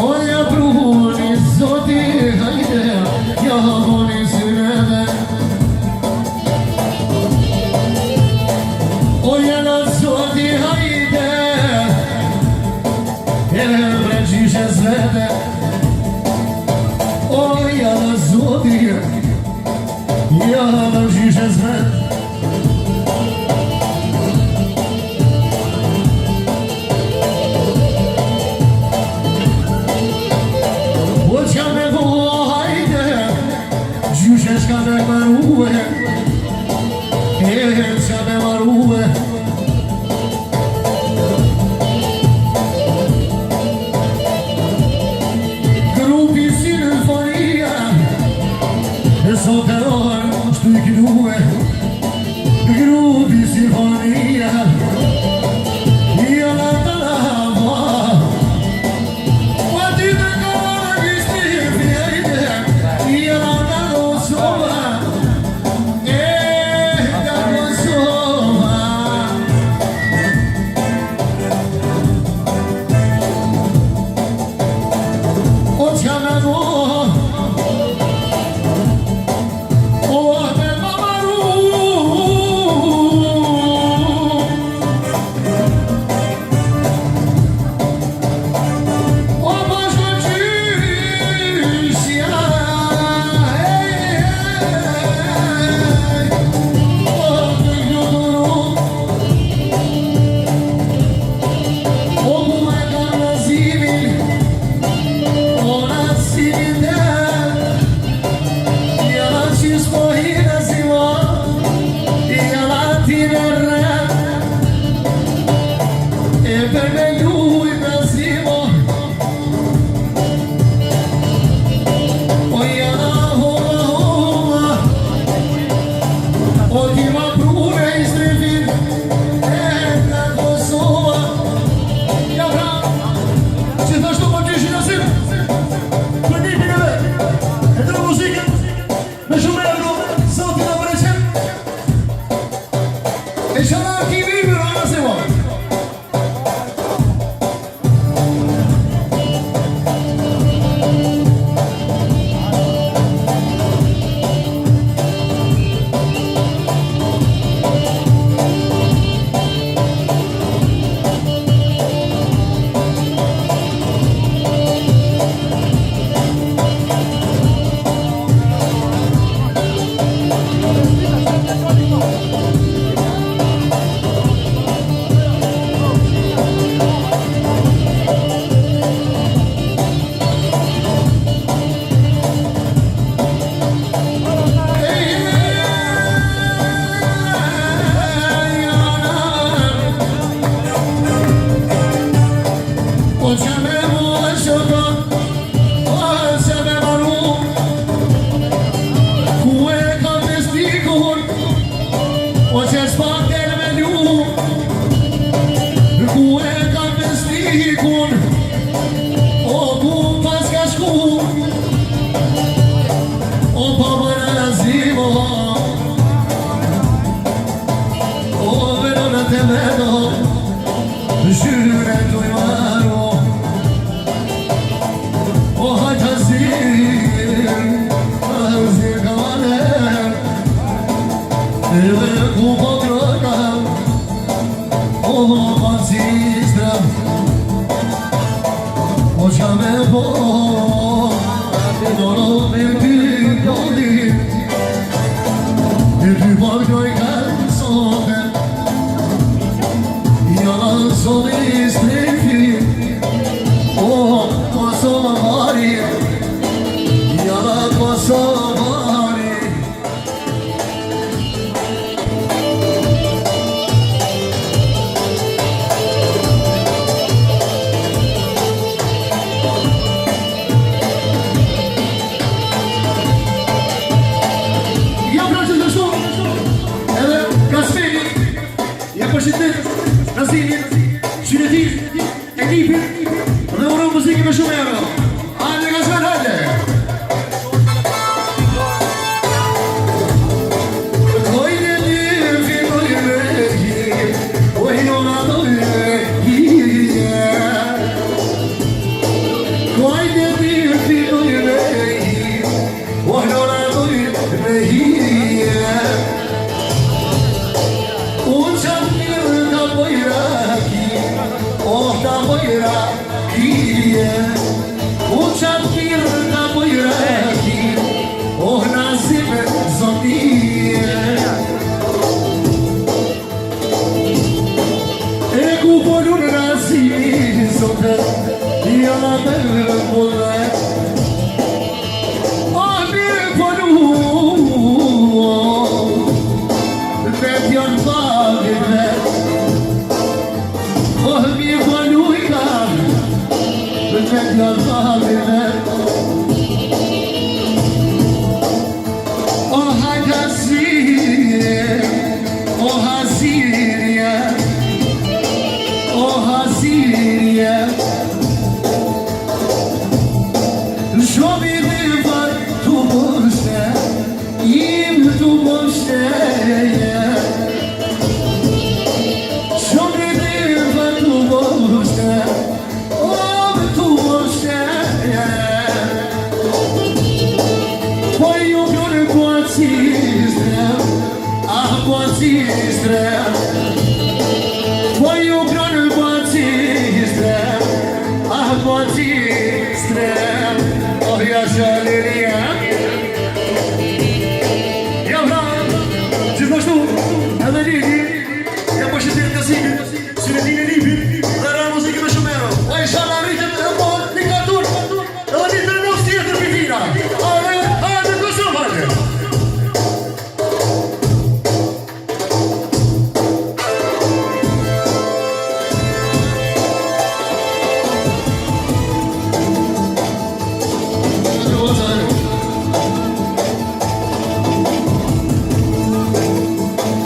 Oja pruni zoti, hajde, ja voni syreve. Oja na zoti, hajde, e vređiše zvede. Oja na zoti, ja vređiše zvede. Ska me marue, ska me marue. Grupi sinfonia, sot e orë shtu i knue. Grupi sinfonia, jala të lava. Ma ti të kona kishti fjejte, jala të bojra kije U qatë mirë nga bojra kije Oh nazime zonije E ku polur nazimi zote Jala me mulle Oh mirë polur Me t'jon fagive Oh mi polujka Me t'jon fagive Oh hagazirje Oh hazirje Oh hazirje Shomi dhe var tu boshte Im tu boshte Shomi dhe var tu boshte Om tu boshte Po ju kërë poacistre Ah poacistre Po ju kërë poacistre Ah poacistre Oh ja shaliria